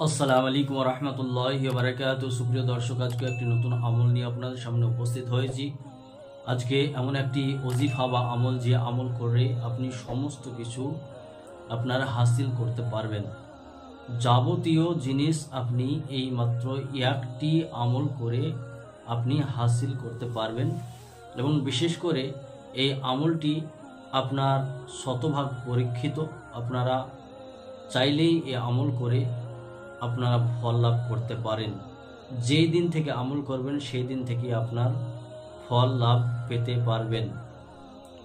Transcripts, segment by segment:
আসসালামু আলাইকুম রহমতুল্লাহি ওয়া বারাকাতুহু। সুপ্রিয় দর্শক, আজকে একটি নতুন আমল নিয়ে আপনাদের সামনে উপস্থিত হয়েছি। আজকে এমন একটি ওজিফা বা আমল, যে আমল করে আপনি সমস্ত কিছু আপনারা হাসিল করতে পারবেন। যাবতীয় জিনিস আপনি এই মাত্র একটি আমল করে আপনি হাসিল করতে পারবেন, এবং বিশেষ করে এই আমলটি আপনার শতভাগ পরীক্ষিত। আপনারা চাইলেই এই আমল করে আপনারা ফল লাভ করতে পারেন। যেই দিন থেকে আমল করবেন সেই দিন থেকে আপনার ফল লাভ পেতে পারবেন।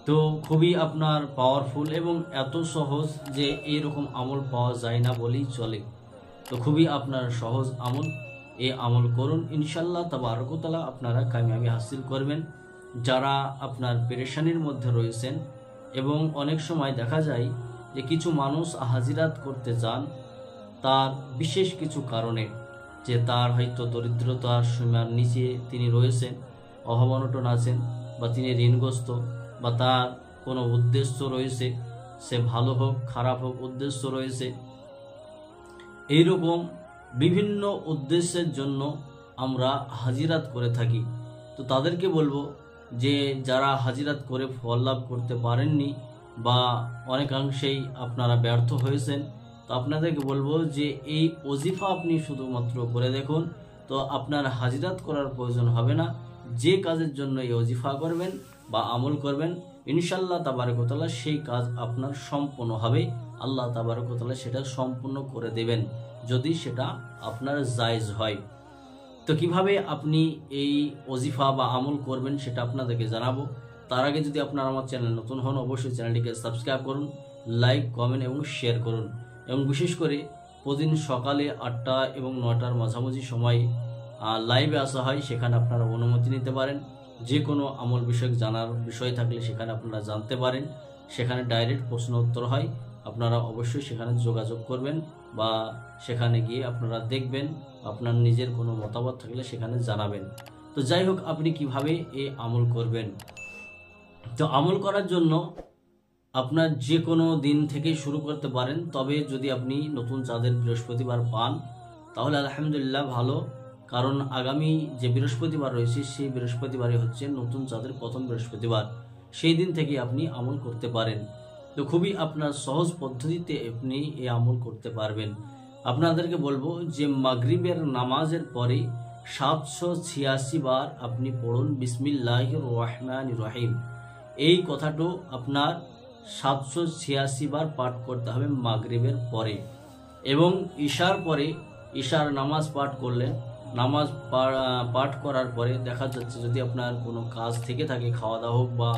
তো খুবই আপনার পাওয়ারফুল এবং এত সহজ যে এরকম আমল পাওয়া যায় না বলেই চলে। তো খুবই আপনার সহজ আমল, এই আমল করুন, ইনশাল্লাহ তাবারক ওয়া তাআলা আপনারা কামিয়াবি হাসিল করবেন। যারা আপনার পেরেশানির মধ্যে রয়েছেন, এবং অনেক সময় দেখা যায় যে কিছু মানুষ হাজিরাত করতে যান তার বিশেষ কিছু কারণে, যে তার হয়তো দরিদ্রতার সীমার নিচে তিনি রয়েছেন, অভাব অনটন আছেন, বা তিনি ঋণগ্রস্ত, বা তার কোনো উদ্দেশ্য রয়েছে, সে ভালো হোক খারাপ হোক উদ্দেশ্য রয়েছে। এইরকম বিভিন্ন উদ্দেশ্যের জন্য আমরা হাজিরাত করে থাকি। তো তাদেরকে বলবো যে যারা হাজিরাত করে ফল লাভ করতে পারেননি বা অনেকাংশেই আপনারা ব্যর্থ হয়েছেন, তো আপনাদেরকে বলবো যে এই ওজিফা আপনি শুধুমাত্র করে দেখুন, তো আপনার হাজিরাত করার প্রয়োজন হবে না। যে কাজের জন্য এই ওজিফা করবেন বা আমল করবেন, ইনশাল্লাহ তাবারক ওয়া তাআলা সেই কাজ আপনার সম্পূর্ণ হবে। আল্লাহ তাবারক ওয়া তাআলা সেটা সম্পূর্ণ করে দেবেন, যদি সেটা আপনার জায়েজ হয়। তো কিভাবে আপনি এই ওজিফা বা আমল করবেন সেটা আপনাদেরকে জানাবো। তার আগে যদি আপনারা আমার চ্যানেল নতুন হন, অবশ্যই চ্যানেলটিকে সাবস্ক্রাইব করুন, লাইক কমেন্ট এবং শেয়ার করুন। এবং বিশেষ করে প্রতিদিন সকালে 8টা এবং 9টার মাঝামাঝি সময় লাইভে আসা হয়, সেখানে আপনারা অনুমতি নিতে পারেন। যে কোনো আমল বিষয়ক জানার বিষয় থাকলে সেখানে আপনারা জানতে পারেন। সেখানে ডাইরেক্ট প্রশ্ন উত্তর হয়, আপনারা অবশ্যই সেখানে যোগাযোগ করবেন বা সেখানে গিয়ে আপনারা দেখবেন। আপনার নিজের কোনো মতামত থাকলে সেখানে জানাবেন। তো যাই হোক, আপনি কিভাবে এই আমল করবেন। তো আমল করার জন্য আপনার যে কোনো দিন থেকেই শুরু করতে পারেন, তবে যদি আপনি নতুন চাঁদের বৃহস্পতিবার পান তাহলে আলহামদুলিল্লাহ ভালো, কারণ আগামী যে বৃহস্পতিবার রয়েছে সেই বৃহস্পতিবারই হচ্ছে নতুন চাঁদের প্রথম বৃহস্পতিবার। সেই দিন থেকে আপনি আমল করতে পারেন। তো খুবই আপনার সহজ পদ্ধতিতে আপনি এই আমল করতে পারবেন। আপনাদেরকে বলবো যে মাগরিবের নামাজের পরে 786 বার আপনি পড়ুন বিসমিল্লাহির রহমানির রহিম। এই কথাটা আপনার 786 বার পাঠ করতে হবে মাগরিবের পরে। এবং ঈশার পরে, ঈশার নামাজ পাঠ করলেন, নামাজ পাঠ করার পরে দেখা যাচ্ছে যদি আপনার কোনো কাজ থেকে থাকে, খাওয়া দাওয়া হোক বা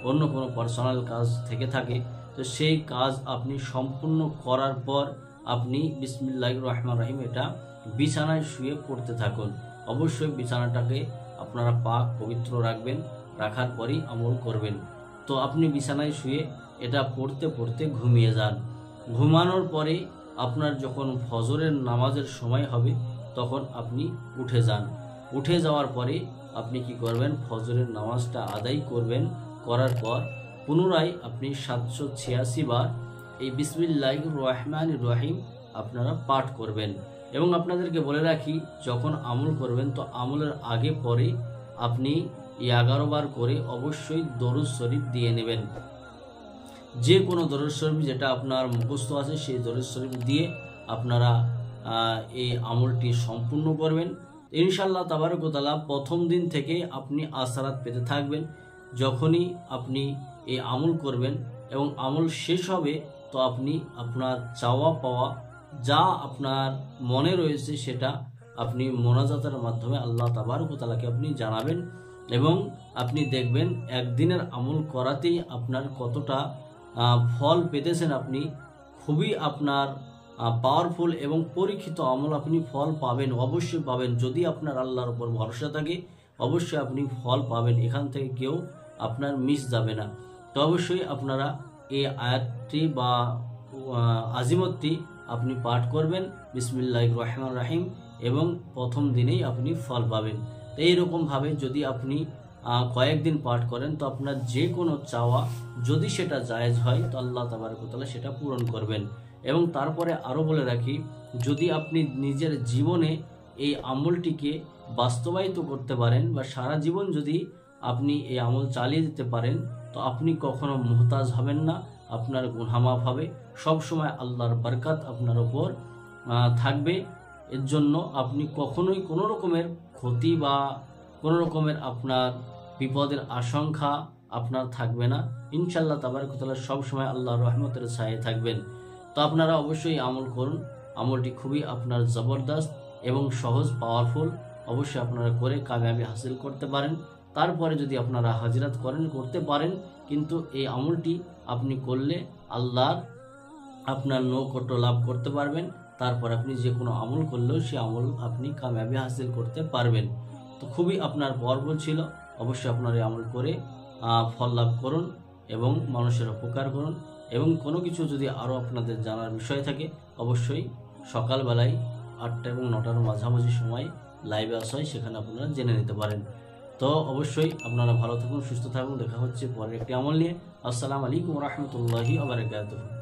অন্য কোনো পার্সোনাল কাজ থেকে থাকে, তো সেই কাজ আপনি সম্পূর্ণ করার পর আপনি বিসমিল্লাহির রহমানির রহিম এটা বিছানায় শুয়ে পড়তে থাকুন। অবশ্যই বিছানাটাকে আপনারা পাক পবিত্র রাখবেন, রাখার পরই আমল করবেন। তো আপনি বিছানায় শুয়ে এটা পড়তে পড়তে ঘুমিয়ে যান। ঘুমানোর পরে আপনার যখন ফজরের নামাজের সময় হবে তখন আপনি উঠে যান। উঠে যাওয়ার পরে আপনি কি করবেন, ফজরের নামাজটা আদায় করবেন। করার পর পুনরায় আপনি 786 বার এই বিসমিল্লাহির রহমানির রহিম আপনারা পাঠ করবেন। এবং আপনাদেরকে বলে রাখি, যখন আমল করবেন তো আমলের আগে পরে আপনি 11 বার করে অবশ্যই দরুদ শরীফ দিয়ে নেবেন। যে কোনো দরুদ শরীফ যেটা আপনার মুখস্থ আছে সেই দরুদ শরীফ দিয়ে আপনারা এই আমলটি সম্পূর্ণ করবেন। ইনশাল্লাহ তাবারক ওয়া তাআলা প্রথম দিন থেকে আপনি আশারাত পেতে থাকবেন। যখনই আপনি এই আমল করবেন এবং আমল শেষ হবে, তো আপনি আপনার চাওয়া পাওয়া যা আপনার মনে রয়েছে সেটা আপনি মোনাজাতের মাধ্যমে আল্লাহ তাবারক ওয়া তাআলাকে আপনি জানাবেন। এবং আপনি দেখবেন একদিনের আমল করাতেই আপনার কতটা ফল পেতেছেন। আপনি খুবই আপনার পাওয়ারফুল এবং পরীক্ষিত আমল, আপনি ফল পাবেন, অবশ্যই পাবেন। যদি আপনার আল্লাহর উপর ভরসা থাকে অবশ্যই আপনি ফল পাবেন, এখান থেকে কেউ আপনার মিস যাবে না। তো অবশ্যই আপনারা এই আয়াতটি বা আজিমতটি আপনি পাঠ করবেন বিসমিল্লাহির রহমানির রহিম, এবং প্রথম দিনেই আপনি ফল পাবেন। তো এইরকমভাবে যদি আপনি কয়েকদিন পাঠ করেন তো আপনার যে কোনো চাওয়া যদি সেটা জায়েজ হয় তো আল্লাহ তাবারক ওয়া তাআলা সেটা পূরণ করবেন। এবং তারপরে আরও বলে রাখি, যদি আপনি নিজের জীবনে এই আমলটিকে বাস্তবায়িত করতে পারেন বা সারা জীবন যদি আপনি এই আমল চালিয়ে যেতে পারেন, তো আপনি কখনো মুহতাজ হবেন না, আপনার গুনাহ মাফ হবে, সবসময় আল্লাহর বরকত আপনার ওপর থাকবে। এর জন্য আপনি কখনোই কোনো রকমের ক্ষতি বা কোনো রকমের আপনার বিপদের আশঙ্কা আপনার থাকবে না। ইনশাআল্লাহ তাবারক ওয়া তাআলা সবসময় আল্লাহর রহমতের ছায়ায় থাকবেন। তো আপনারা অবশ্যই আমল করুন। আমলটি খুবই আপনার জবরদস্ত এবং সহজ, পাওয়ারফুল। অবশ্যই আপনারা করে কামিয়াবি হাসিল করতে পারেন। তারপরে যদি আপনারা হাজিরাত করতে পারেন, কিন্তু এই আমলটি আপনি করলে আল্লাহর আপনার নৈকট্য লাভ করতে পারবেন। তারপর আপনি যে কোনো আমল করলেও সে আমল আপনি কামিয়াবি হাসিল করতে পারবেন। তো খুবই আপনার পাওয়ারফুল ছিল। অবশ্যই আপনারা এই আমল করে ফল লাভ করুন এবং মানুষের উপকার করুন। এবং কোনো কিছু যদি আরও আপনাদের জানার বিষয় থাকে, অবশ্যই সকালবেলায় 8টা এবং 9টার মাঝামাঝি সময় লাইভে আসা হয়, সেখানে আপনারা জেনে নিতে পারেন। তো অবশ্যই আপনারা ভালো থাকুন, সুস্থ থাকুন। দেখা হচ্ছে পরের একটি আমল নিয়ে। আসসালামু আলাইকুম ওয়া রাহমাতুল্লাহি ওয়া বারাকাতুহু।